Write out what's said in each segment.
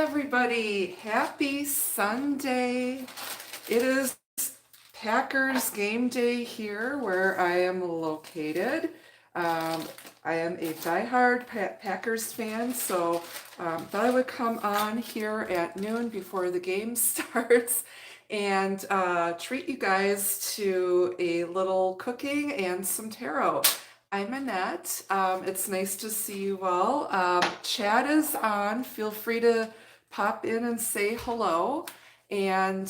everybody. Happy Sunday. It is Packers game day here where I am located. Um, I am a diehard Packers fan, so thought I would come on here at noon before the game starts and treat you guys to a little cooking and some tarot. I'm Annette. It's nice to see you all. Chat is on. Feel free to pop in and say hello. And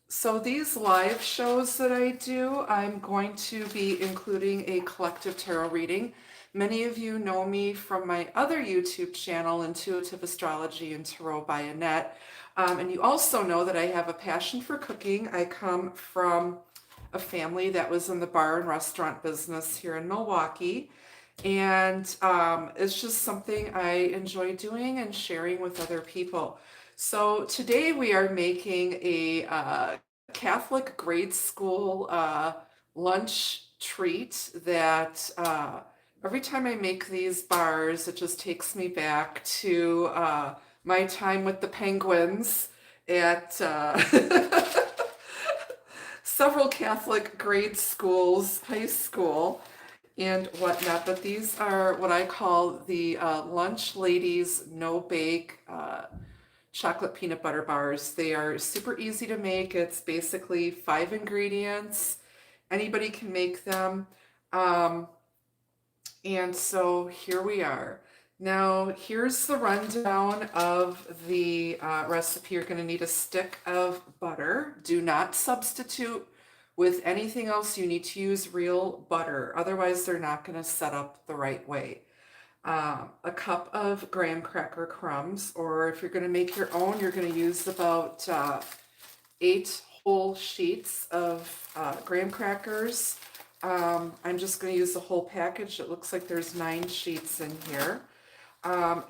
so these live shows that I do, I'm going to be including a collective tarot reading. Many of you know me from my other YouTube channel, Intuitive Astrology and Tarot by Annette. And you also know that I have a passion for cooking. I come from a family that was in the bar and restaurant business here in Milwaukee. And it's just something I enjoy doing and sharing with other people. So today we are making a Catholic grade school lunch treat that every time I make these bars, it just takes me back to my time with the Penguins at several Catholic grade schools, high school, and whatnot. But these are what I call the Lunch Ladies No Bake chocolate peanut butter bars. They are super easy to make. It's basically 5 ingredients. Anybody can make them. And so here we are. Now, here's the rundown of the recipe. You're going to need a stick of butter. Do not substitute with anything else. You need to use real butter. Otherwise, they're not going to set up the right way. A cup of graham cracker crumbs, or if you're going to make your own, you're going to use about 8 whole sheets of graham crackers. I'm just going to use the whole package. It looks like there's 9 sheets in here.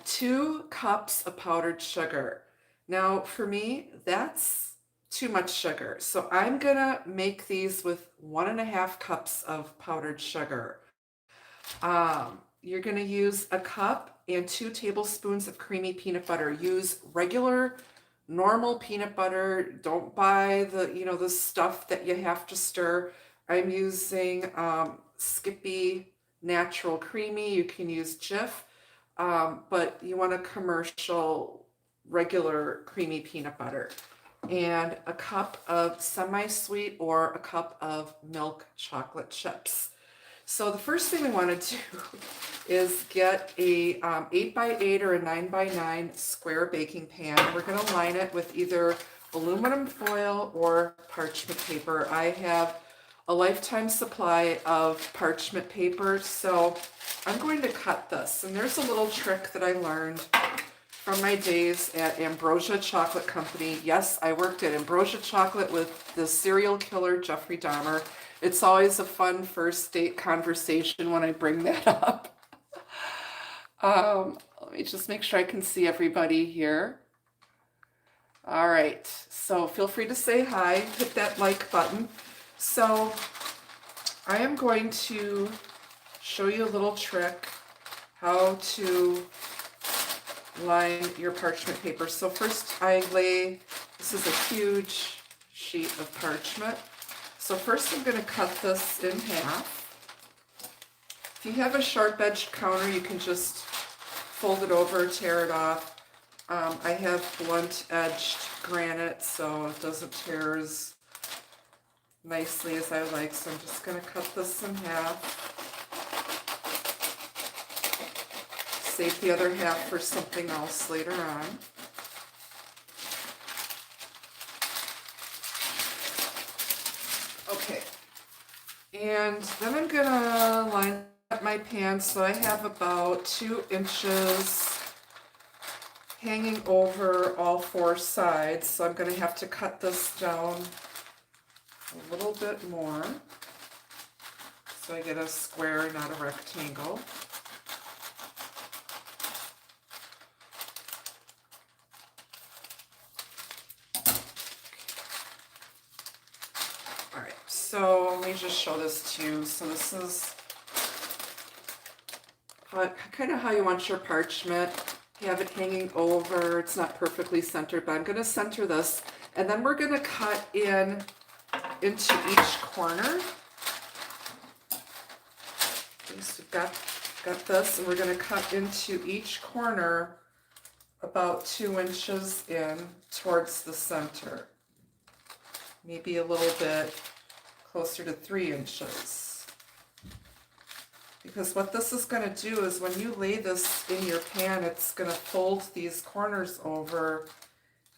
2 cups of powdered sugar. Now, for me, that's too much sugar. So I'm going to make these with 1.5 cups of powdered sugar. You're going to use a cup and 2 tablespoons of creamy peanut butter. Use regular, normal peanut butter. Don't buy the stuff that you have to stir. I'm using Skippy Natural Creamy. You can use Jif, but you want a commercial, regular creamy peanut butter. And a cup of semi-sweet or a cup of milk chocolate chips. So the first thing we want to do is get a 8 by 8 or a 9 by 9 square baking pan. We're going to line it with either aluminum foil or parchment paper. I have a lifetime supply of parchment paper, so I'm going to cut this. And there's a little trick that I learned from my days at Ambrosia Chocolate Company. Yes, I worked at Ambrosia Chocolate with the serial killer Jeffrey Dahmer. It's always a fun first date conversation when I bring that up. Let me just make sure I can see everybody here. All right, so feel free to say hi, hit that like button. So I am going to show you a little trick how to line your parchment paper. So first this is a huge sheet of parchment. So first I'm going to cut this in half. If you have a sharp edged counter, you can just fold it over, tear it off. I have blunt edged granite, so it doesn't tear as nicely as I like. So I'm just going to cut this in half. Save the other half for something else later on. Okay, and then I'm gonna line up my pan so I have about 2 inches hanging over all 4 sides. So I'm gonna have to cut this down a little bit more so I get a square, not a rectangle. So let me just show this to you. So this is kind of how you want your parchment. have it hanging over. It's not perfectly centered, but I'm going to center this. And then we're going to cut in into each corner. Okay, so we've got this, and we're going to cut into each corner about 2 inches in towards the center. Maybe a little bit closer to 3 inches. Because what this is going to do is when you lay this in your pan, it's going to fold these corners over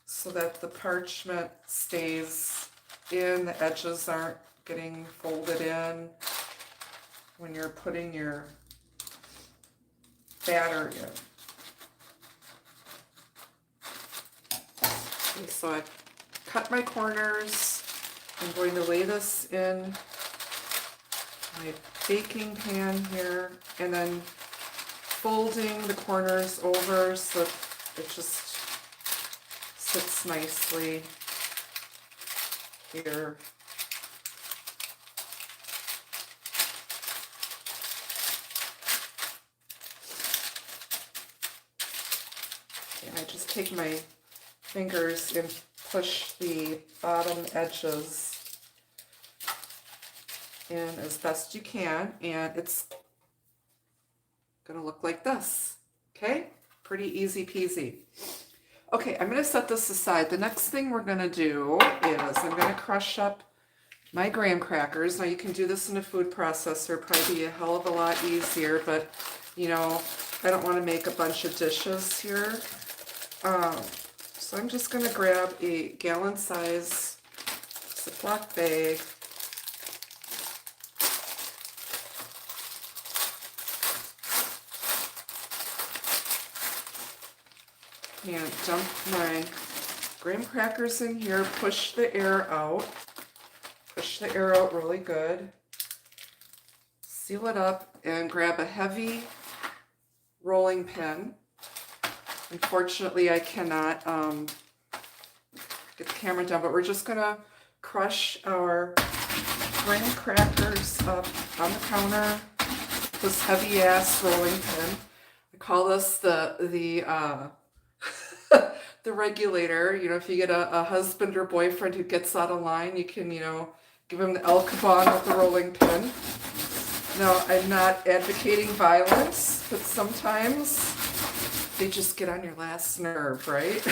so that the parchment stays in, the edges aren't getting folded in when you're putting your batter in. Okay, so I cut my corners. I'm going to lay this in my baking pan here, and then folding the corners over so it just sits nicely here. And I just take my fingers and push the bottom edges in as best you can, and it's gonna look like this. Okay, pretty easy peasy. Okay, I'm gonna set this aside. The next thing we're gonna do is I'm gonna crush up my graham crackers. Now you can do this in a food processor, probably be a hell of a lot easier, but you know, I don't want to make a bunch of dishes here. So I'm just gonna grab a gallon size Ziploc bag. And dump my graham crackers in here, push the air out. Push the air out really good. Seal it up and grab a heavy rolling pin. Unfortunately, I cannot get the camera down, but we're just gonna crush our graham crackers up on the counter. This heavy ass rolling pin. I call this the the regulator. You know, if you get a husband or boyfriend who gets out of line, you can, you know, give him the El Caban with the rolling pin. Now, I'm not advocating violence, but sometimes they just get on your last nerve, right?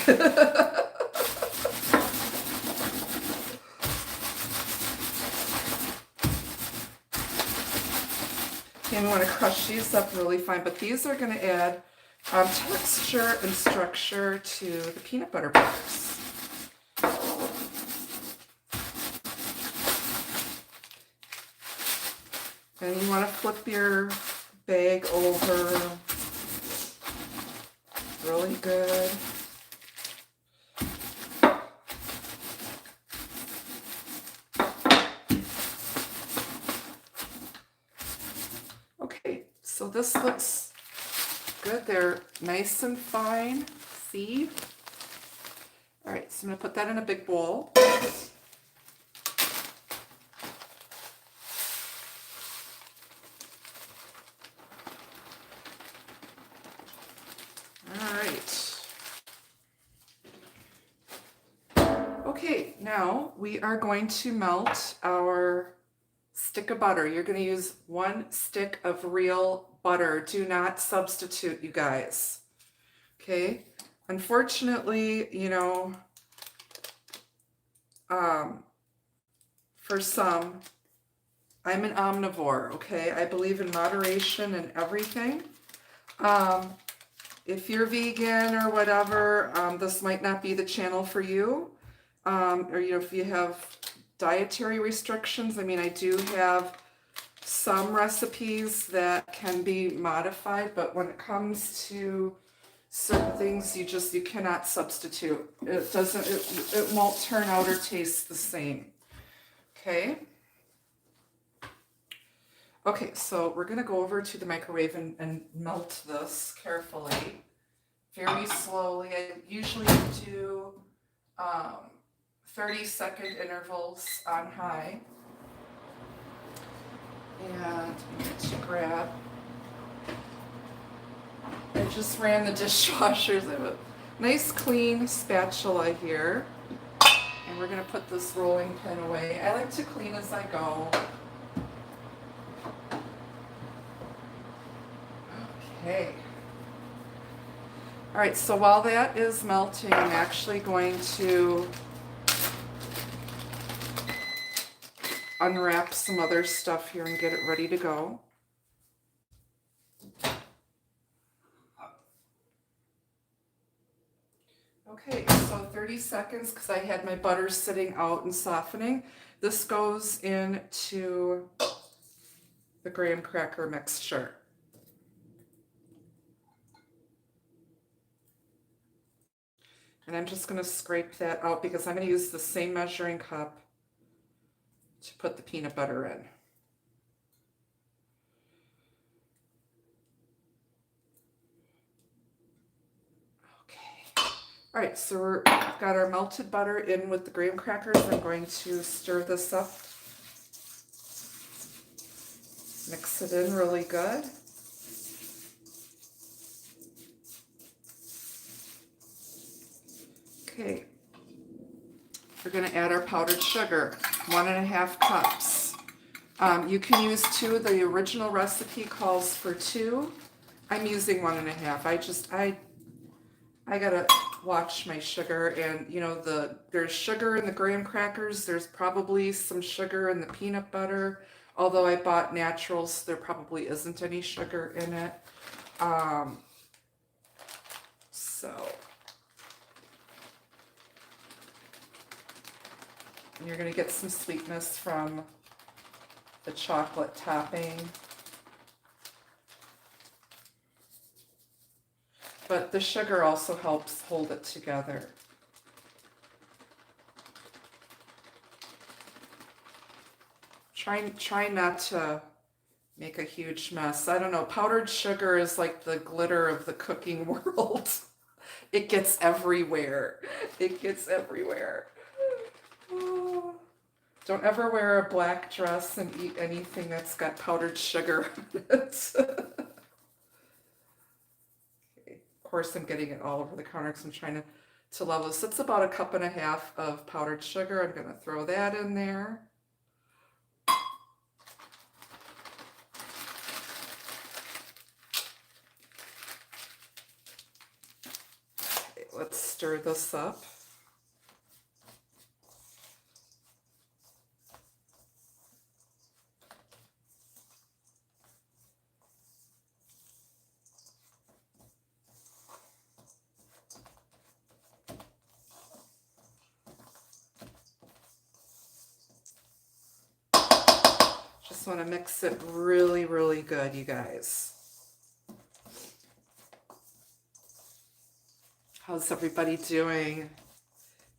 And we want to crush these up really fine, but these are going to add texture and structure to the peanut butter bars. And you want to flip your bag over really good. Okay, so this looks good. They're nice and fine. See? All right, so I'm going to put that in a big bowl. Okay, now we are going to melt our stick of butter. You're going to use 1 stick of real butter. Do not substitute, you guys. Okay? Unfortunately, you know, for some, I'm an omnivore, okay? I believe in moderation and everything. If you're vegan or whatever, this might not be the channel for you. Or, you know, if you have dietary restrictions, I mean, I do have some recipes that can be modified, but when it comes to certain things, you cannot substitute. It won't turn out or taste the same. Okay. Okay, so we're gonna go over to the microwave and melt this carefully, very slowly. I usually do 30-second intervals on high. And I'm going to grab I just ran the dishwashers. I have a nice clean spatula here. And we're going to put this rolling pin away. I like to clean as I go. Okay. All right, so while that is melting, I'm actually going to unwrap some other stuff here and get it ready to go. Okay, so 30 seconds because I had my butter sitting out and softening. This goes into the graham cracker mixture. And I'm just going to scrape that out because I'm going to use the same measuring cup to put the peanut butter in. Okay. All right, so we've got our melted butter in with the graham crackers. I'm going to stir this up. Mix it in really good. Okay. We're going to add our powdered sugar, 1.5 cups. You can use 2. The original recipe calls for 2. I'm using 1.5. I gotta watch my sugar, and you know there's sugar in the graham crackers. There's probably some sugar in the peanut butter. Although I bought naturals, there probably isn't any sugar in it. So. And you're going to get some sweetness from the chocolate topping. But the sugar also helps hold it together. Try not to make a huge mess. I don't know, powdered sugar is like the glitter of the cooking world. It gets everywhere. It gets everywhere. Oh. Don't ever wear a black dress and eat anything that's got powdered sugar in it. Okay. Of course, I'm getting it all over the counter because I'm trying to level this. It's about 1.5 cups of powdered sugar. I'm going to throw that in there. Okay, let's stir this up. Just want to mix it really, really good, you guys. How's everybody doing?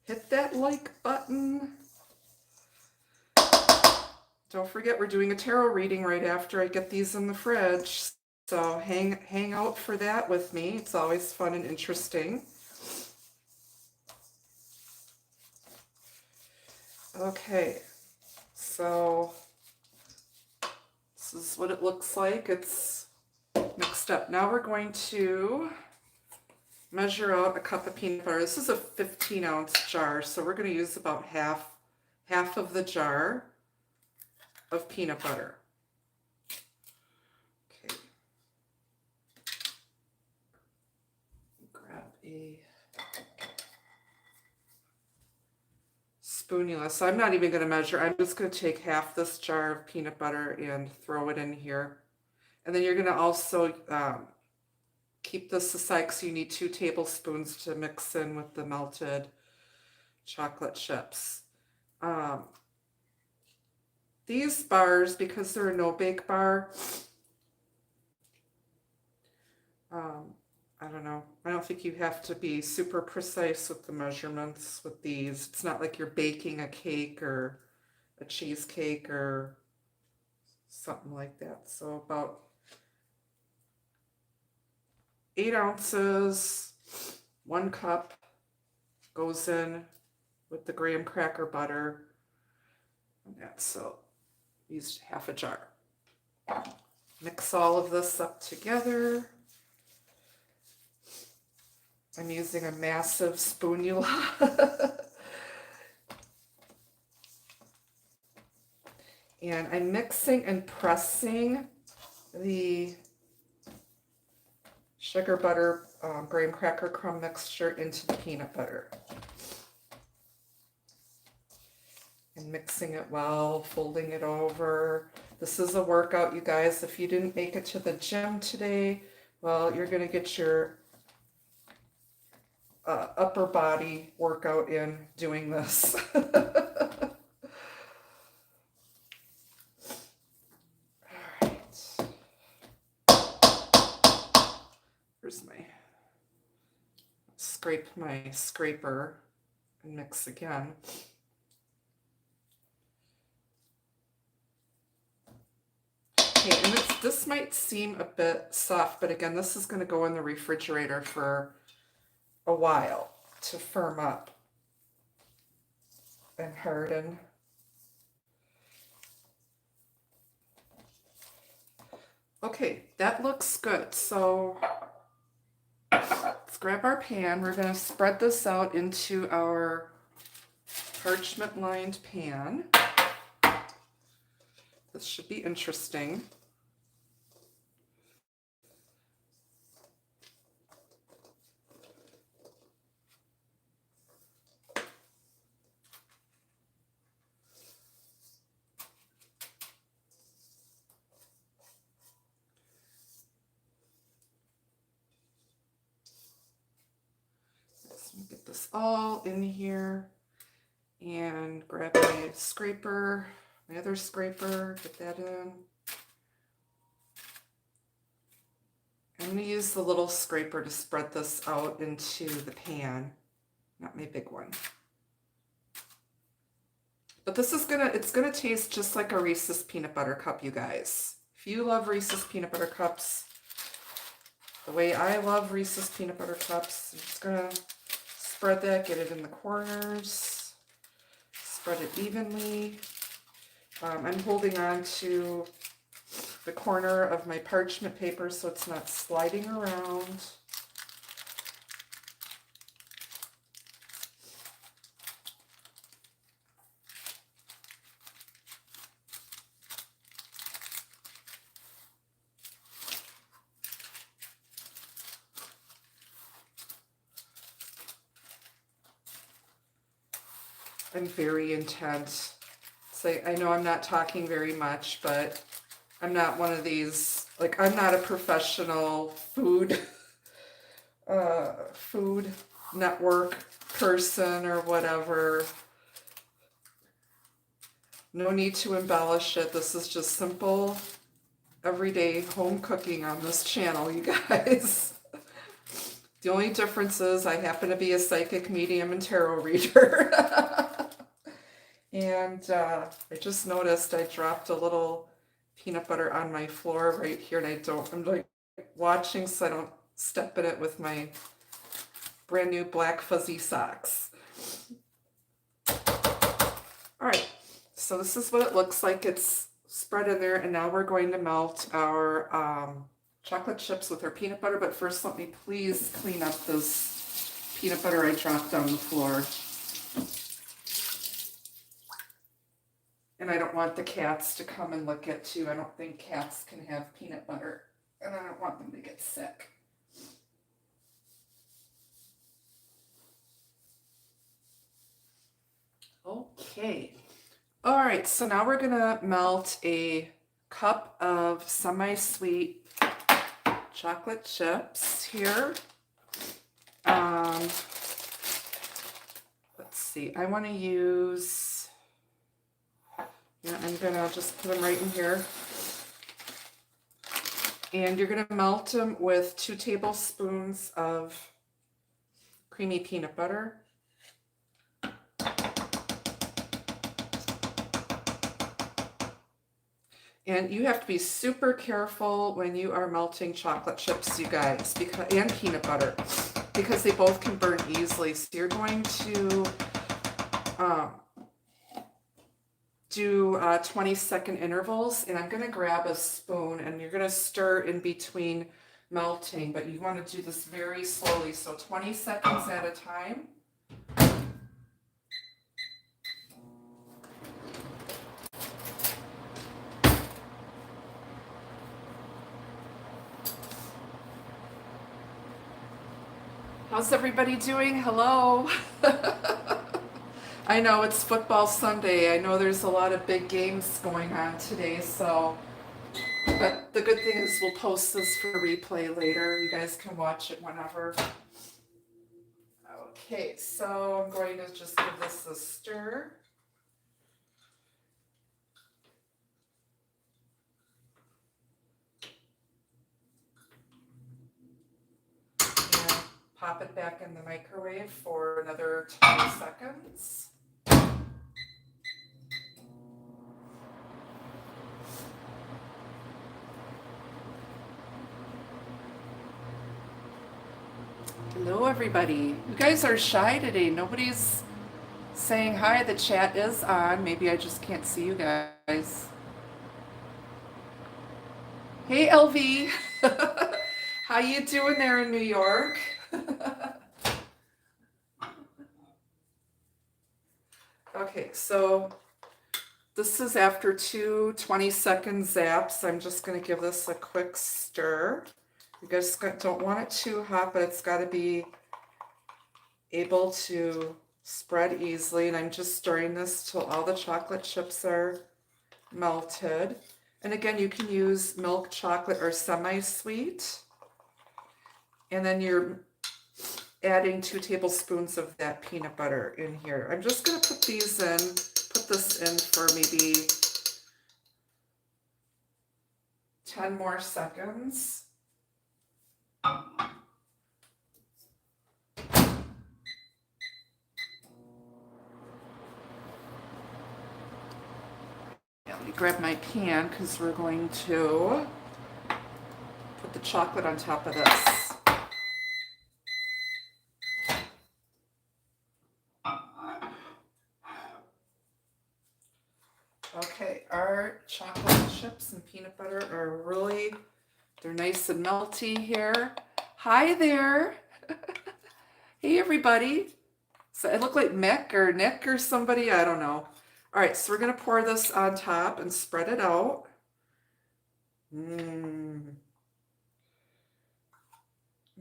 Hit that like button. Don't forget, we're doing a tarot reading right after I get these in the fridge. So hang out for that with me. It's always fun and interesting. Okay, so this is what it looks like. It's mixed up. Now we're going to measure out 1 cup of peanut butter. This is a 15-ounce jar, so we're going to use about half of the jar of peanut butter. Okay. Grab a spoonula. So I'm not even going to measure. I'm just going to take half this jar of peanut butter and throw it in here. And then you're going to also keep this aside because you need 2 tablespoons to mix in with the melted chocolate chips. These bars, because they're a no-bake bar, I don't know. I don't think you have to be super precise with the measurements with these. It's not like you're baking a cake or a cheesecake or something like that. So about 8 ounces, 1 cup goes in with the graham cracker butter. And that's so used half a jar. Mix all of this up together. I'm using a massive spoonula. And I'm mixing and pressing the sugar butter graham cracker crumb mixture into the peanut butter. And mixing it well, folding it over. This is a workout, you guys. If you didn't make it to the gym today, well, you're going to get your upper body workout in doing this. Here's scrape my scraper and mix again. Okay, and this might seem a bit soft, but again, this is going to go in the refrigerator for a while to firm up and harden. Okay, that looks good. So let's grab our pan. We're going to spread this out into our parchment lined pan. This should be interesting. Get this all in here and grab my scraper, my other scraper, get that in. I'm going to use the little scraper to spread this out into the pan, not my big one. But this is it's gonna taste just like a Reese's peanut butter cup, you guys. If you love Reese's peanut butter cups, the way I love Reese's peanut butter cups, I'm just gonna spread that, get it in the corners, spread it evenly. I'm holding on to the corner of my parchment paper so it's not sliding around. I'm very intent. So I know I'm not talking very much, but I'm not one of these, like, I'm not a professional food network person or whatever. No need to embellish it. This is just simple, everyday home cooking on this channel, you guys. The only difference is I happen to be a psychic medium and tarot reader. And I just noticed I dropped a little peanut butter on my floor right here, and I'm like watching so I don't step in it with my brand new black fuzzy socks. All right, so this is what it looks like. It's spread in there, and now we're going to melt our chocolate chips with our peanut butter. But first, let me please clean up this peanut butter I dropped on the floor. And I don't want the cats to come and lick it too. I don't think cats can have peanut butter, and I don't want them to get sick. Okay. All right, so now we're gonna melt a cup of semi-sweet chocolate chips here. Let's see, I want to use, I'm gonna just put them right in here. And you're gonna melt them with 2 tablespoons of creamy peanut butter. And you have to be super careful when you are melting chocolate chips, you guys, and peanut butter, because they both can burn easily. So you're going to do 20-second intervals, and I'm going to grab a spoon, and you're going to stir in between melting, but you want to do this very slowly, so 20 seconds at a time. How's everybody doing? Hello. I know it's football Sunday. I know there's a lot of big games going on today, so but the good thing is we'll post this for replay later. You guys can watch it whenever. Okay, so I'm going to just give this a stir. And pop it back in the microwave for another 20 seconds. Hello, everybody. You guys are shy today. Nobody's saying hi. The chat is on. Maybe I just can't see you guys. Hey, LV. How you doing there in New York? Okay, so this is after two 20-second zaps. I'm just going to give this a quick stir. You guys don't want it too hot, but it's got to be able to spread easily. And I'm just stirring this till all the chocolate chips are melted. And again, you can use milk chocolate or semi-sweet. And then you're adding 2 tablespoons of that peanut butter in here. I'm just going to put this in for maybe 10 more seconds. Let me grab my pan because we're going to put the chocolate on top of this. Okay, our chocolate chips and peanut butter are they're nice and melty here. Hi there. Hey, everybody. So it looked like Mick or Nick or somebody, I don't know. All right, so we're going to pour this on top and spread it out.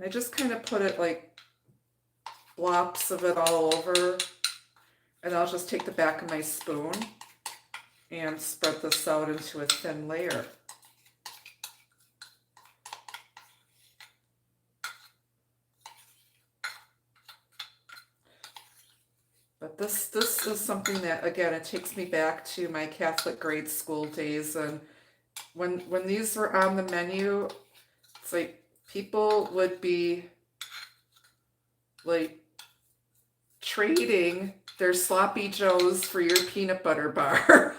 I just kind of put it like blops of it all over. And I'll just take the back of my spoon and spread this out into a thin layer. But this is something that, again, it takes me back to my Catholic grade school days. And when these were on the menu, it's like people would be like trading their sloppy joes for your peanut butter bar.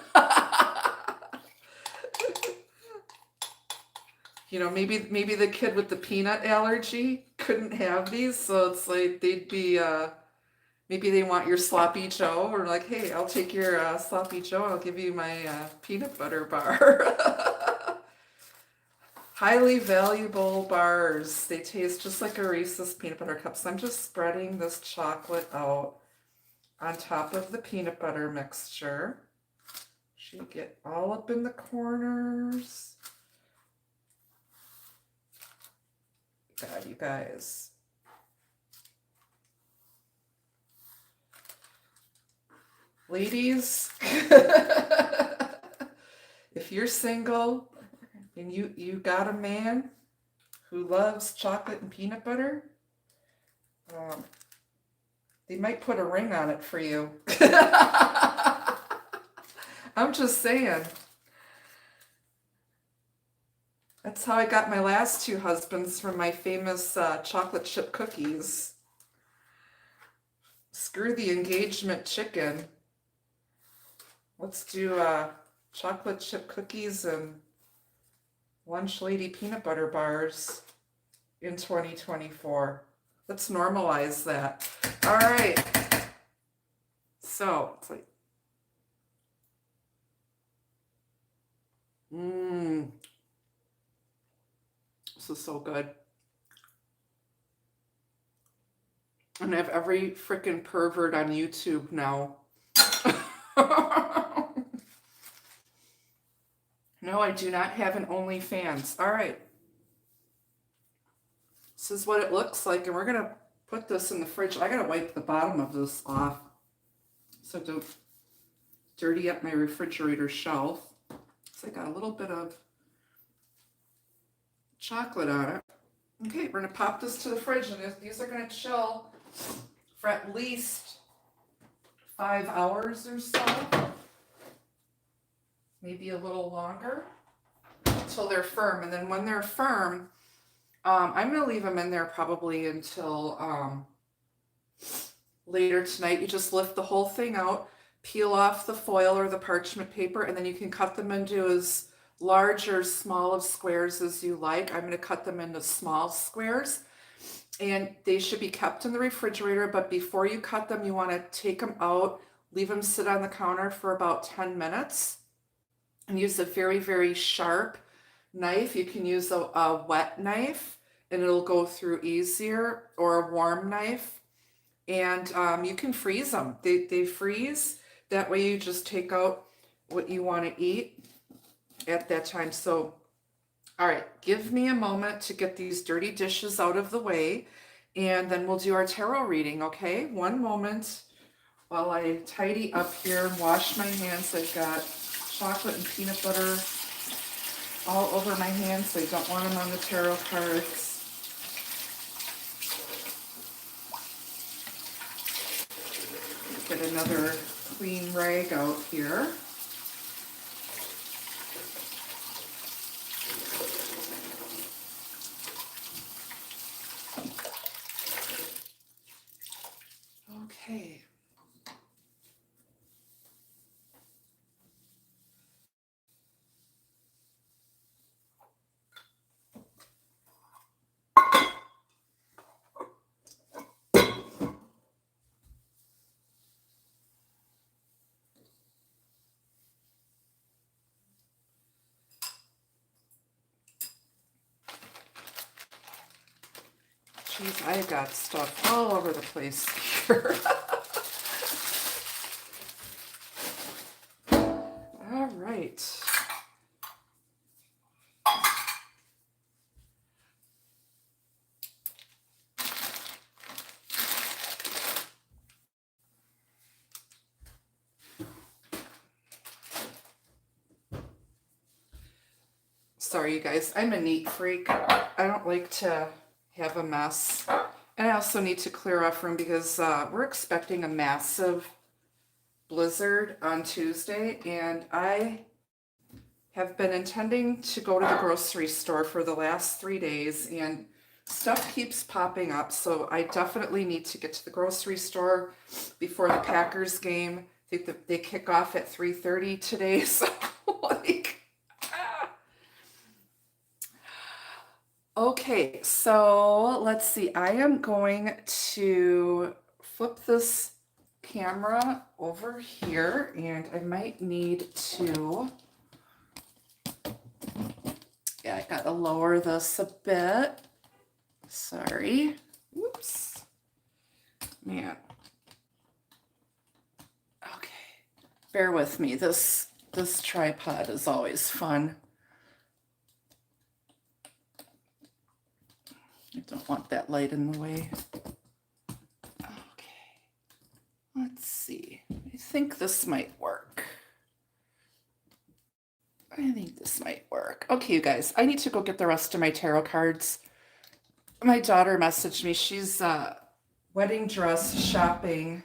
You know, maybe the kid with the peanut allergy couldn't have these, so it's like they'd be maybe they want your sloppy joe, or like, hey, I'll take your sloppy joe, I'll give you my peanut butter bar. Highly valuable bars. They taste just like a Reese's peanut butter cup. So I'm just spreading this chocolate out on top of the peanut butter mixture. Should get all up in the corners. God, you guys. Ladies, if you're single and you got a man who loves chocolate and peanut butter, they might put a ring on it for you. I'm just saying. That's how I got my last 2 husbands, from my famous chocolate chip cookies. Screw the engagement chicken. Let's do chocolate chip cookies and lunch lady peanut butter bars in 2024. Let's normalize that. All right. So it's like, This is so good. And I have every freaking pervert on YouTube now. No, I do not have an OnlyFans. All right. This is what it looks like, and we're going to put this in the fridge. I got to wipe the bottom of this off so don't dirty up my refrigerator shelf. So I got a little bit of chocolate on it. Okay, we're going to pop this to the fridge, and these are going to chill for at least 5 hours or so. Maybe a little longer until they're firm. And then when they're firm, I'm going to leave them in there probably until later tonight. You just lift the whole thing out, peel off the foil or the parchment paper, and then you can cut them into as large or small of squares as you like. I'm going to cut them into small squares, and they should be kept in the refrigerator. But before you cut them, you want to take them out, leave them sit on the counter for about 10 minutes, and use a very, very sharp knife. You can use a wet knife, and it'll go through easier, or a warm knife. And you can freeze them. They freeze. That way you just take out what you want to eat at that time. So, all right, give me a moment to get these dirty dishes out of the way, and then we'll do our tarot reading, okay? One moment while I tidy up here and wash my hands. I've got chocolate and peanut butter all over my hands, so I don't want them on the tarot cards. Get another clean rag out here. Okay. Jeez, I got stuff all over the place here. All right. Sorry, you guys. I'm a neat freak. I don't like to have a mess. And I also need to clear off room because we're expecting a massive blizzard on Tuesday, and I have been intending to go to the grocery store for the last 3 days, and stuff keeps popping up, so I definitely need to get to the grocery store before the Packers game. I think that they kick off at 3:30 today, so like... Okay, so let's see. I am going to flip this camera over here, and I might need to, yeah, I gotta lower this a bit. Sorry. Whoops. Man. Okay. Bear with me. This tripod is always fun. I don't want that light in the way. Okay, let's see. I think this might work. I think this might work. Okay, you guys, I need to go get the rest of my tarot cards. My daughter messaged me. She's wedding dress shopping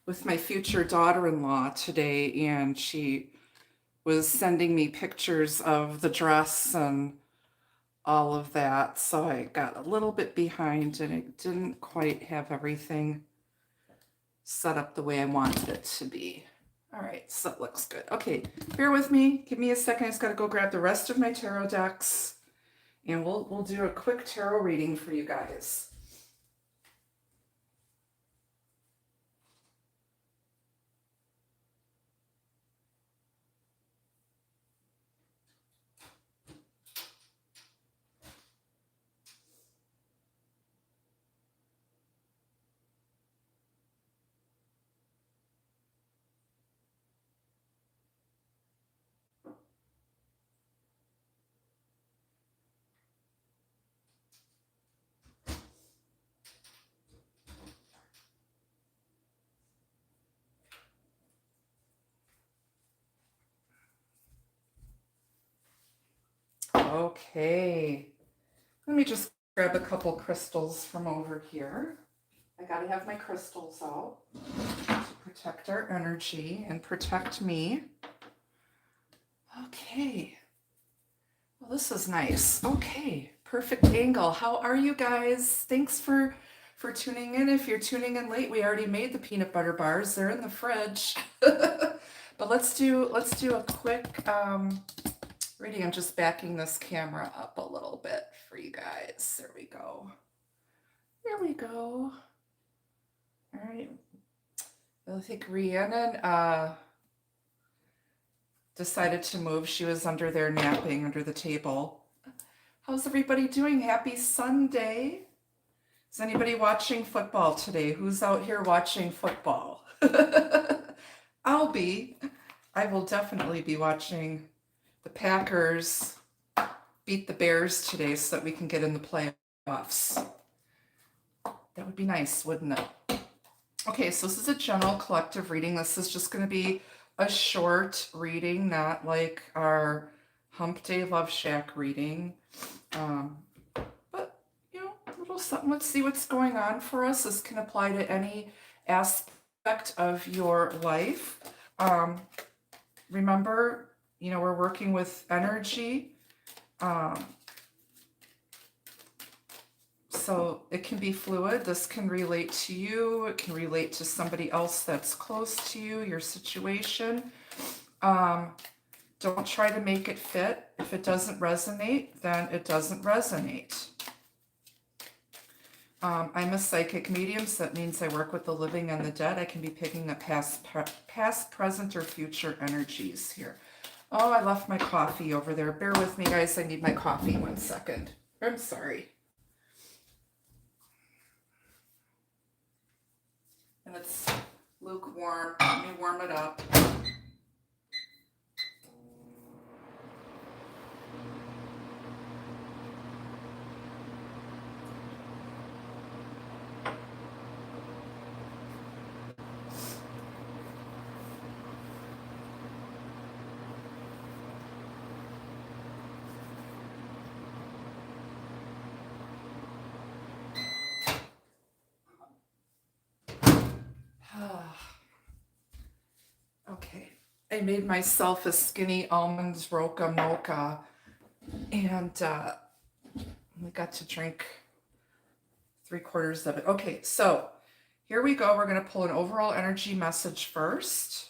with my future daughter-in-law today, and she was sending me pictures of the dress and all of that, so I got a little bit behind and it didn't quite have everything set up the way I wanted it to be. All right, so it looks good. Okay, bear with me. Give me a second. I just got to go grab the rest of my tarot decks, and we'll do a quick tarot reading for you guys. Okay. Let me just grab a couple crystals from over here. I gotta have my crystals out to protect our energy and protect me. Okay. Well, this is nice. Okay. Perfect angle. How are you guys? Thanks for tuning in. If you're tuning in late, we already made the peanut butter bars. They're in the fridge. But let's do a quick reading. I'm just backing this camera up a little bit for you guys. There we go. There we go. All right. I think Rhiannon decided to move. She was under there napping under the table. How's everybody doing? Happy Sunday. Is anybody watching football today? Who's out here watching football? I'll be. I will definitely be watching the Packers beat the Bears today so that we can get in the playoffs. That would be nice, wouldn't it? Okay, so this is a general collective reading. This is just going to be a short reading, not like our Hump Day Love Shack reading. But, you know, a little something. Let's see what's going on for us. This can apply to any aspect of your life. Remember, you know, we're working with energy. So it can be fluid. This can relate to you. It can relate to somebody else that's close to you, your situation. Don't try to make it fit. If it doesn't resonate, then it doesn't resonate. I'm a psychic medium, so that means I work with the living and the dead. I can be picking up past, present, or future energies here. Oh, I left my coffee over there. Bear with me, guys. I need my coffee 1 second. I'm sorry. And it's lukewarm. Let me warm it up. Okay, I made myself a skinny almond roca mocha, and we got to drink 3/4 of it. Okay, so here we go. We're going to pull an overall energy message first.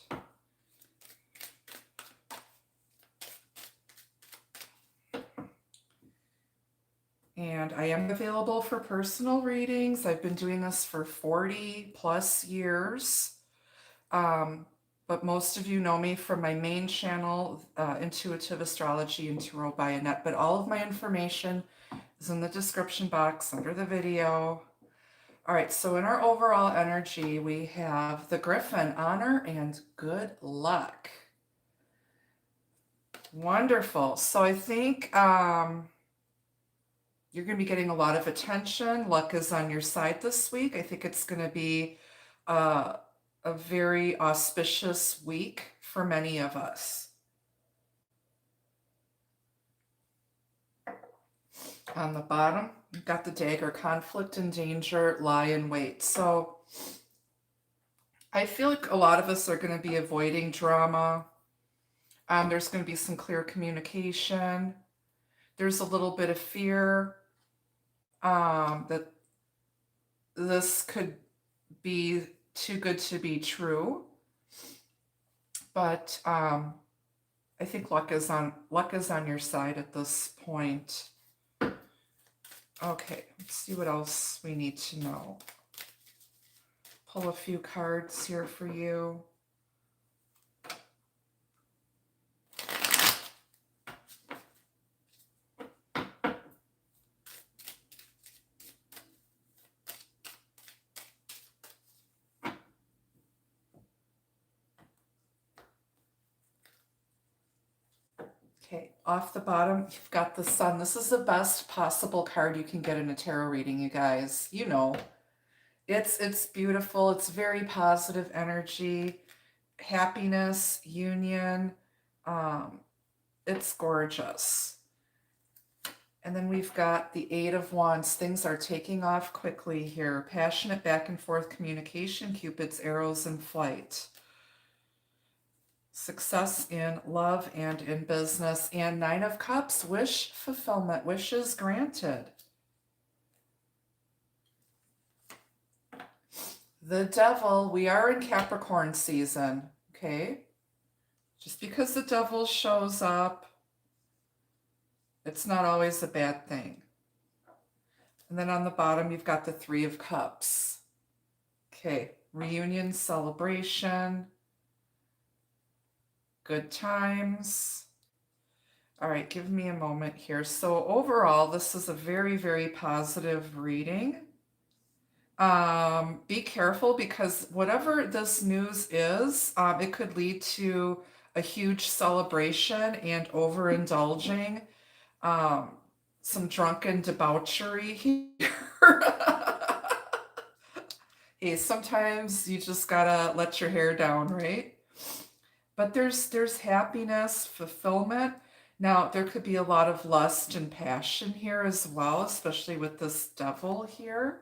And I am available for personal readings. I've been doing this for 40 plus years. But most of you know me from my main channel, Intuitive Astrology and Tarot by Annette. But all of my information is in the description box under the video. All right, so in our overall energy, we have the Griffin, honor and good luck. Wonderful. So I think you're going to be getting a lot of attention. Luck is on your side this week. I think it's going to be a very auspicious week for many of us. On the bottom, you've got the dagger, conflict and danger lie in wait. So I feel like a lot of us are going to be avoiding drama. There's going to be some clear communication. There's a little bit of fear that this could be too good to be true. But I think luck is on your side at this point. Okay, let's see what else we need to know. Pull a few cards here for you. Okay, off the bottom, you've got the Sun. This is the best possible card you can get in a tarot reading, you guys. You know, it's beautiful. It's very positive energy, happiness, union. It's gorgeous. And then we've got the Eight of Wands. Things are taking off quickly here. Passionate back and forth communication, Cupid's arrows in flight. Success in love and in business. And Nine of Cups, wish fulfillment, wishes granted. The Devil, we are in Capricorn season, okay? Just because the Devil shows up, it's not always a bad thing. And then on the bottom, you've got the Three of Cups. Okay, reunion, celebration, good times. All right, give me a moment here. So overall, this is a very, very positive reading. Be careful because whatever this news is, it could lead to a huge celebration and overindulging, some drunken debauchery here. Hey, sometimes you just gotta let your hair down, right? But there's happiness, fulfillment. Now, there could be a lot of lust and passion here as well, especially with this Devil here.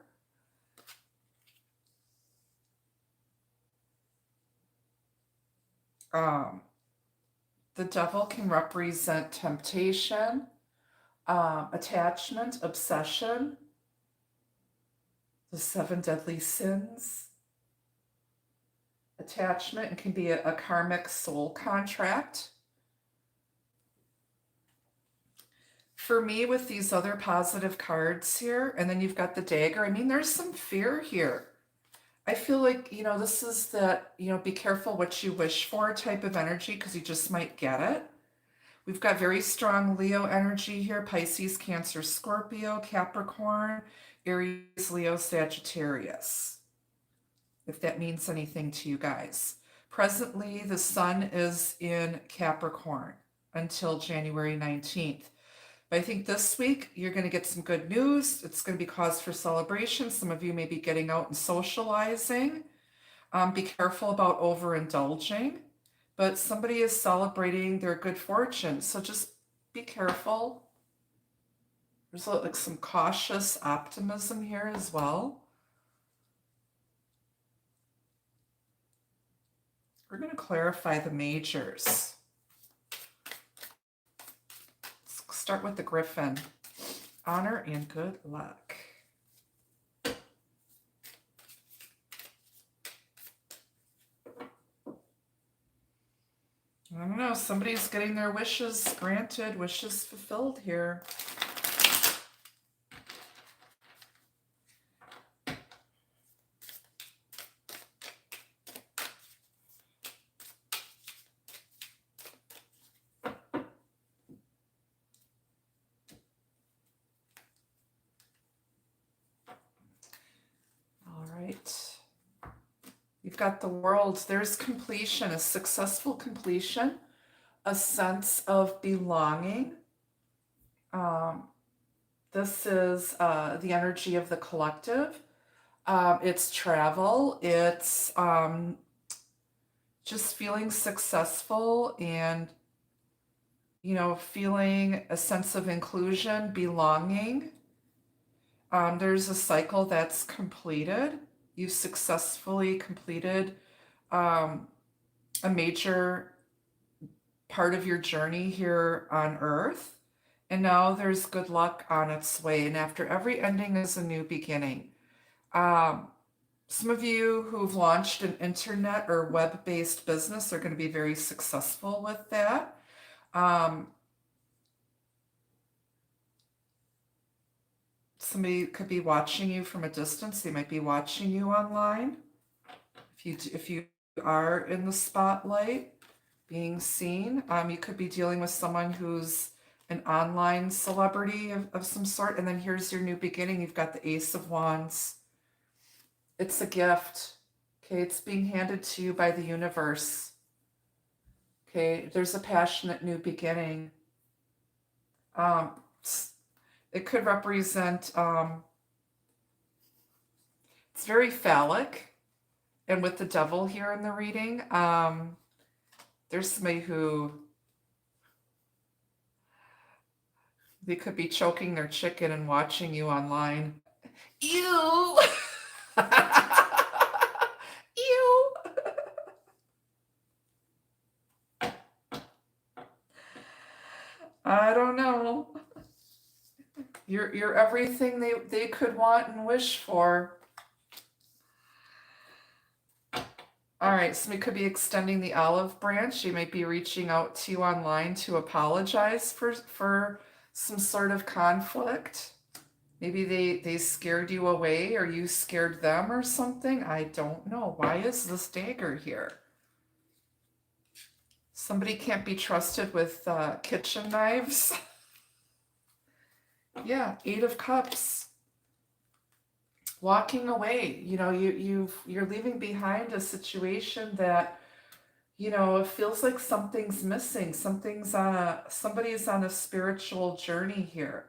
The Devil can represent temptation, attachment, obsession, the seven deadly sins. Attachment can be a karmic soul contract. For me, with these other positive cards here, and then you've got the dagger, I mean, there's some fear here. I feel like, this is that, be careful what you wish for type of energy because you just might get it. We've got very strong Leo energy here, Pisces, Cancer, Scorpio, Capricorn, Aries, Leo, Sagittarius, if that means anything to you guys. Presently, the sun is in Capricorn until January 19th. But I think this week you're going to get some good news. It's going to be cause for celebration. Some of you may be getting out and socializing. Be careful about overindulging. But somebody is celebrating their good fortune. So just be careful. There's like some cautious optimism here as well. We're going to clarify the majors. Start with the Griffin. Honor and good luck. I don't know, somebody's getting their wishes granted, wishes fulfilled here. You've got the World. There's completion, a successful completion, a sense of belonging. This is the energy of the collective. It's travel. It's just feeling successful and, feeling a sense of inclusion, belonging. There's a cycle that's completed. You've successfully completed a major part of your journey here on Earth. And now there's good luck on its way. And after every ending is a new beginning. Some of you who've launched an internet or web-based business are going to be very successful with that. Somebody could be watching you from a distance. They might be watching you online. If you are in the spotlight, being seen, you could be dealing with someone who's an online celebrity of some sort. And then here's your new beginning. You've got the Ace of Wands. It's a gift. Okay, it's being handed to you by the universe. Okay, there's a passionate new beginning. It could represent, it's very phallic. And with the Devil here in the reading, there's somebody who They could be choking their chicken and watching you online. Ew! Ew! I don't know. You're everything they could want and wish for. All right, somebody could be extending the olive branch. She might be reaching out to you online to apologize for some sort of conflict. Maybe they scared you away or you scared them or something. I don't know. Why is this dagger here? Somebody can't be trusted with kitchen knives. Yeah, Eight of Cups. Walking away. You know, you're leaving behind a situation that, you know, it feels like something's missing. Somebody's on a spiritual journey here,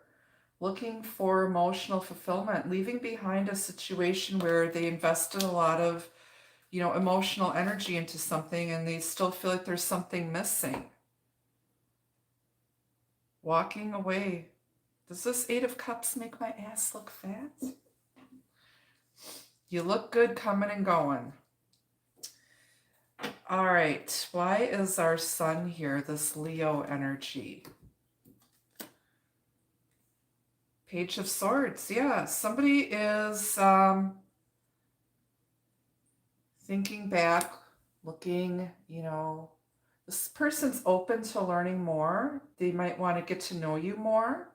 looking for emotional fulfillment, leaving behind a situation where they invested a lot of, you know, emotional energy into something and they still feel like there's something missing. Walking away. Does this Eight of Cups make my ass look fat? You look good coming and going. All right, why is our sun here, this Leo energy? Page of Swords, yeah. Somebody is thinking back, looking, you know, this person's open to learning more. They might want to get to know you more.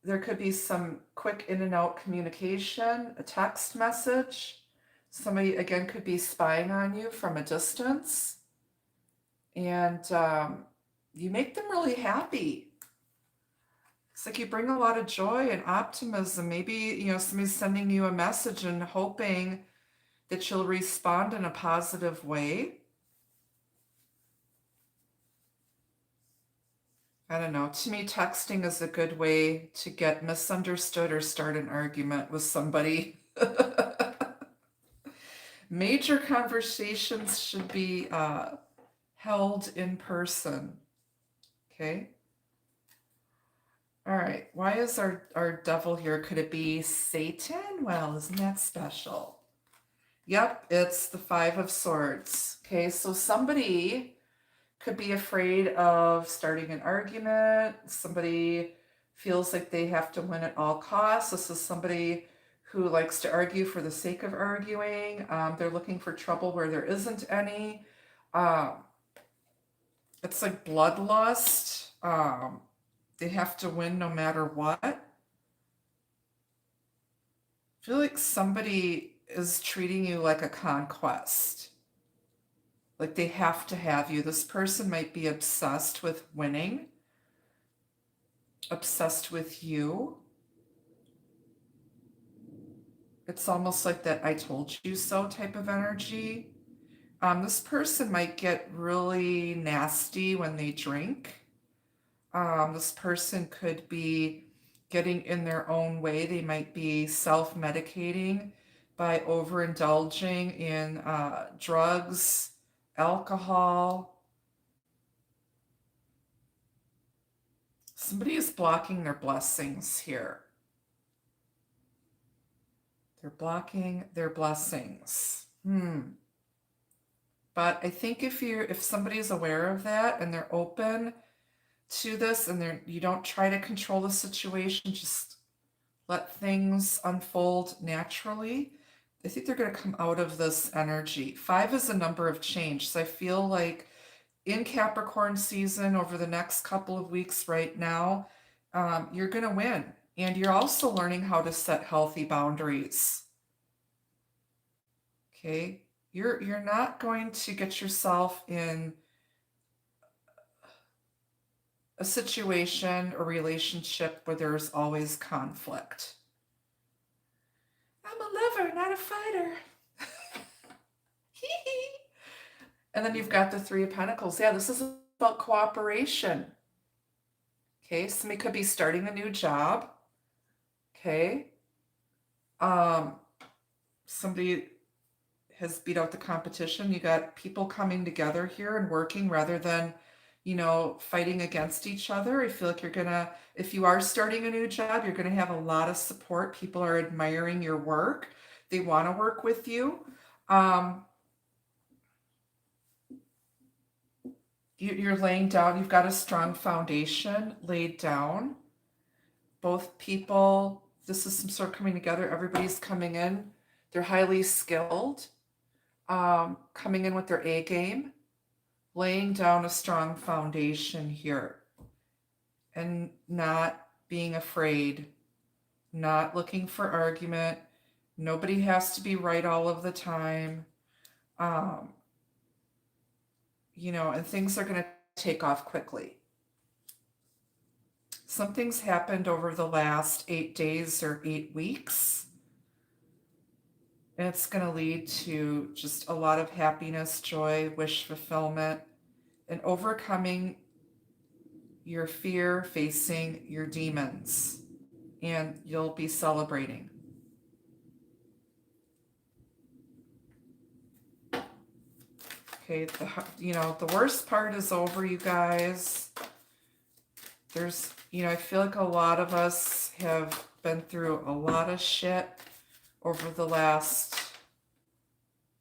There could be some quick in and out communication, a text message. Somebody, again, could be spying on you from a distance. And you make them really happy. It's like you bring a lot of joy and optimism. Maybe, you know, somebody's sending you a message and hoping that you'll respond in a positive way. I don't know. To me, texting is a good way to get misunderstood or start an argument with somebody. Major conversations should be held in person. Okay. All right. Why is our devil here? Could it be Satan? Well, isn't that special? Yep, it's the Five of Swords. Okay, so somebody could be afraid of starting an argument. Somebody feels like they have to win at all costs. This is somebody who likes to argue for the sake of arguing. They're looking for trouble where there isn't any. It's like bloodlust. They have to win no matter what. I feel like somebody is treating you like a conquest. Like they have to have you. This person might be obsessed with winning, obsessed with you. It's almost like that I told you so type of energy. This person might get really nasty when they drink. This person could be getting in their own way. They might be self-medicating by overindulging in drugs, alcohol. Somebody is blocking their blessings here. They're blocking their blessings. But I think if somebody's aware of that and they're open to this and you don't try to control the situation, just let things unfold naturally, I think they're going to come out of this energy. 5 is a number of change. So I feel like in Capricorn season over the next couple of weeks right now, you're going to win. And you're also learning how to set healthy boundaries. Okay? You're not going to get yourself in a situation or relationship where there's always conflict. I'm a lover, not a fighter. And then you've got the Three of Pentacles. Yeah, this is about cooperation. Okay, somebody could be starting a new job. Okay. Somebody has beat out the competition. You got people coming together here and working rather than fighting against each other. I feel like if you are starting a new job, you're gonna have a lot of support. People are admiring your work. They want to work with you. Um, you're laying down, you've got a strong foundation laid down. Both people, this is some sort of coming together. Everybody's coming in. They're highly skilled, coming in with their A game, laying down a strong foundation here, and not being afraid, not looking for argument. Nobody has to be right all of the time. Um, and things are going to take off quickly. Something's happened over the last 8 days or 8 weeks, and it's going to lead to just a lot of happiness, joy, wish fulfillment, and overcoming your fear, facing your demons, and you'll be celebrating. Okay, the worst part is over, you guys. I feel like a lot of us have been through a lot of shit over the last,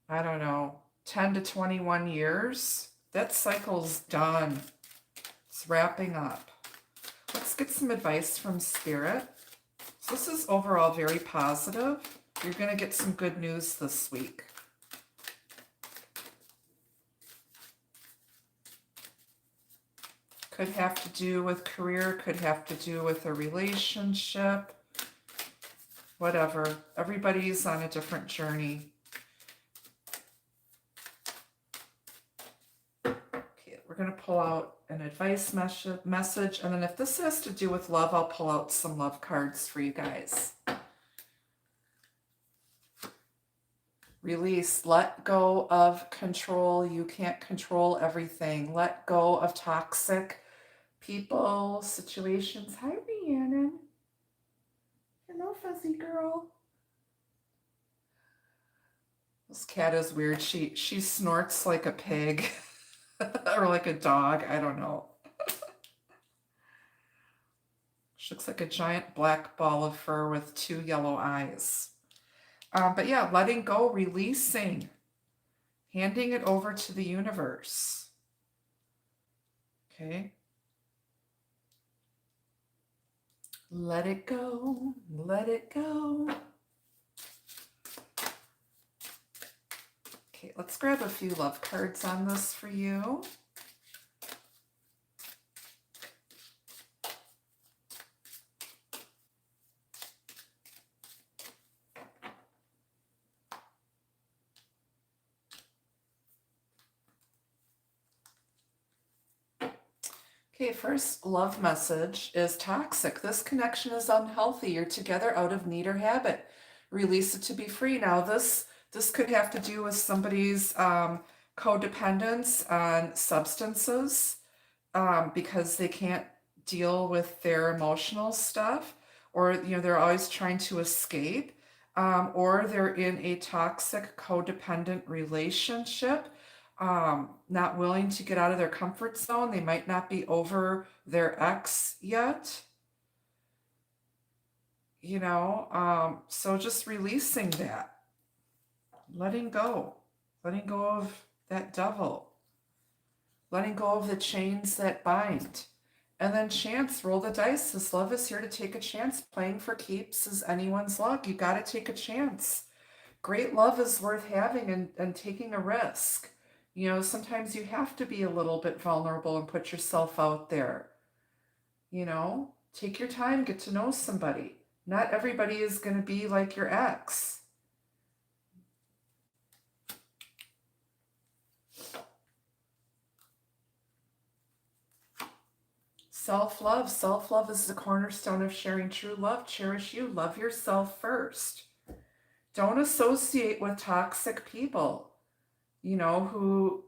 I don't know, 10 to 21 years. That cycle's done. It's wrapping up. Let's get some advice from Spirit. So this is overall very positive. You're going to get some good news this week. Could have to do with career, could have to do with a relationship, whatever. Everybody's on a different journey. Okay, we're going to pull out an advice message, and then if this has to do with love, I'll pull out some love cards for you guys. Release, let go of control. You can't control everything. Let go of toxic people, situations. Hi, Rhiannon. Hello, fuzzy girl. This cat is weird. She snorts like a pig or like a dog. I don't know. She looks like a giant black ball of fur with 2 yellow eyes. But yeah, letting go, releasing, handing it over to the universe. Okay. Let it go, let it go. Okay, let's grab a few love cards on this for you. Okay, first love message is toxic. This connection is unhealthy. You're together out of need or habit. Release it to be free. Now this could have to do with somebody's codependence on substances because they can't deal with their emotional stuff, or they're always trying to escape, or they're in a toxic codependent relationship. Not willing to get out of their comfort zone. They might not be over their ex yet, so just releasing that, letting go of that devil, letting go of the chains that bind. And then chance, roll the dice. This love is here to take a chance. Playing for keeps is anyone's luck. You got to take a chance. Great love is worth having and taking a risk. Sometimes you have to be a little bit vulnerable and put yourself out there. Take your time, get to know somebody. Not everybody is going to be like your ex. Self-love. Self-love is the cornerstone of sharing true love. Cherish you. Love yourself first. Don't associate with toxic people. Who,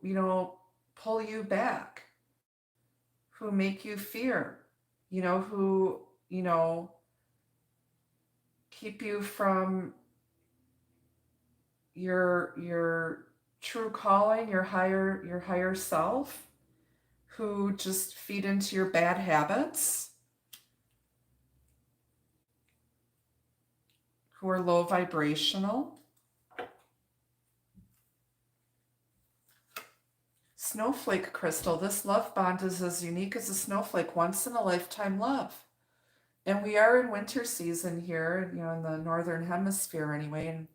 pull you back, who make you fear, who, keep you from your true calling, your higher self, who just feed into your bad habits, who are low vibrational. Snowflake crystal, this love bond is as unique as a snowflake, once in a lifetime love. And we are in winter season here, in the northern hemisphere anyway. And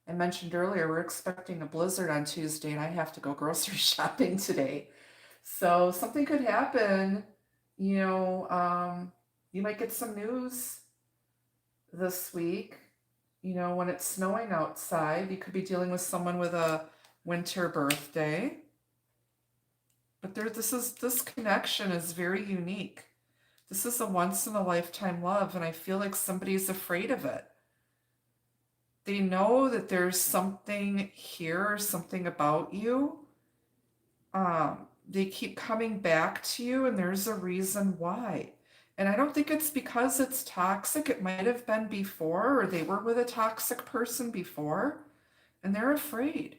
I mentioned earlier, we're expecting a blizzard on Tuesday, and I have to go grocery shopping today. So something could happen. You might get some news this week. When it's snowing outside, you could be dealing with someone with a winter birthday. But this connection is very unique. This is a once in a lifetime love, and I feel like somebody's afraid of it. They know that there's something here, something about you. They keep coming back to you, and there's a reason why. And I don't think it's because it's toxic. It might have been before, or they were with a toxic person before, and they're afraid.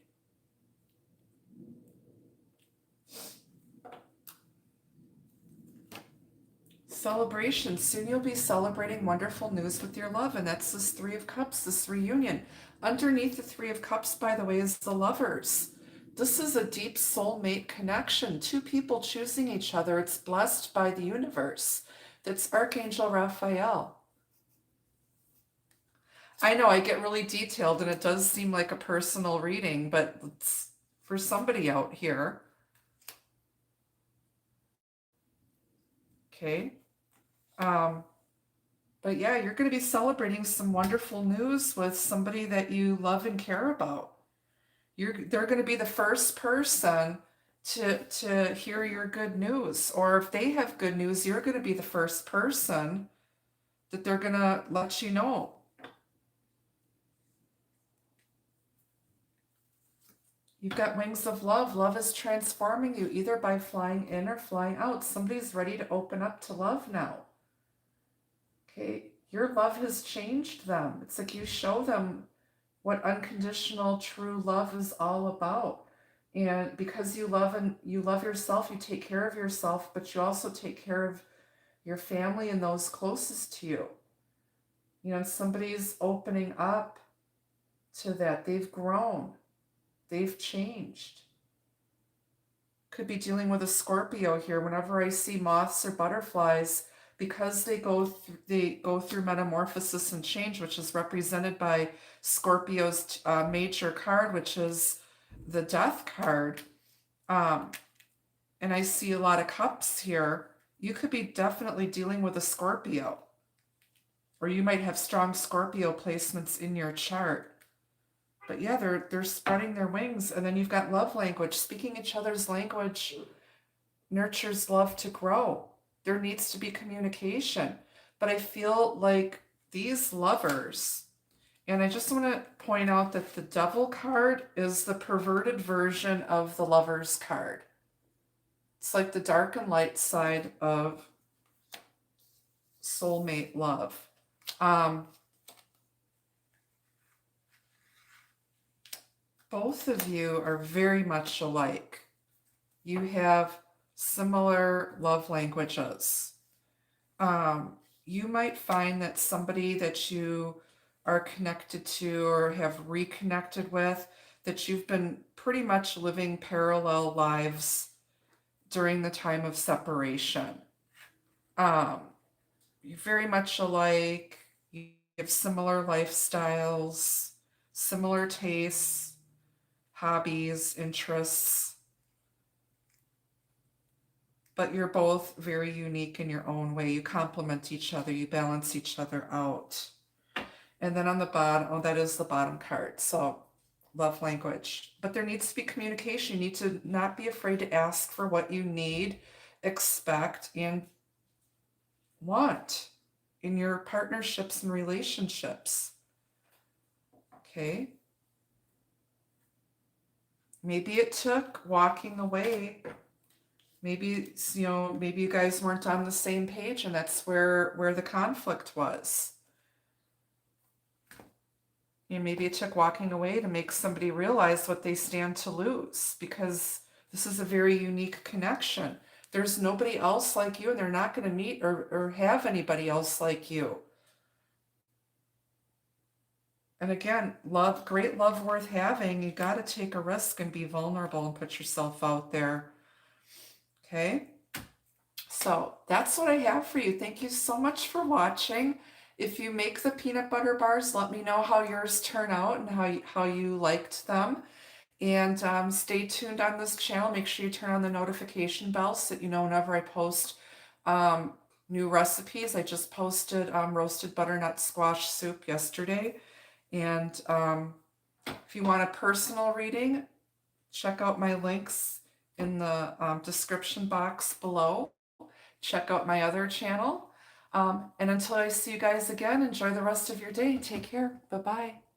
Celebration. Soon you'll be celebrating wonderful news with your love, and that's this Three of Cups, this reunion. Underneath the Three of Cups, by the way, is the Lovers. This is a deep soulmate connection. Two people choosing each other. It's blessed by the universe. That's Archangel Raphael. I know I get really detailed, and it does seem like a personal reading, but it's for somebody out here. Okay. But yeah, you're going to be celebrating some wonderful news with somebody that you love and care about. They're going to be the first person to hear your good news. Or if they have good news, you're going to be the first person that they're going to let you know. You've got wings of love. Love is transforming you either by flying in or flying out. Somebody's ready to open up to love now. Okay, your love has changed them. It's like you show them what unconditional true love is all about. And because you love yourself, you take care of yourself, but you also take care of your family and those closest to you. And somebody's opening up to that. They've grown. They've changed. Could be dealing with a Scorpio here. Whenever I see moths or butterflies, because they go through metamorphosis and change, which is represented by Scorpio's major card, which is the Death card. And I see a lot of cups here. You could be definitely dealing with a Scorpio, or you might have strong Scorpio placements in your chart. But yeah, they're spreading their wings. And then you've got love language. Speaking each other's language nurtures love to grow. There needs to be communication. But I feel like these lovers, and I just want to point out that the Devil card is the perverted version of the Lovers card. It's like the dark and light side of soulmate love. Both of you are very much alike. You have similar love languages. You might find that somebody that you are connected to or have reconnected with, that you've been pretty much living parallel lives during the time of separation. You're very much alike. You have similar lifestyles, similar tastes, hobbies, interests, but you're both very unique in your own way. You complement each other, you balance each other out. And then on the bottom, oh, that is the bottom card. So love language, but there needs to be communication. You need to not be afraid to ask for what you need, expect, and want in your partnerships and relationships. Okay. Maybe it took walking away. Maybe you guys weren't on the same page, and that's where the conflict was. Maybe it took walking away to make somebody realize what they stand to lose, because this is a very unique connection. There's nobody else like you, and they're not going to meet or have anybody else like you. And again, love, great love worth having. You got to take a risk and be vulnerable and put yourself out there. Okay? So that's what I have for you. Thank you so much for watching. If you make the peanut butter bars, let me know how yours turn out and how you liked them. And stay tuned on this channel. Make sure you turn on the notification bell so that you know whenever I post new recipes. I just posted roasted butternut squash soup yesterday. And if you want a personal reading, check out my links in the description box below. Check out my other channel. And until I see you guys again, enjoy the rest of your day. Take care. Bye-bye.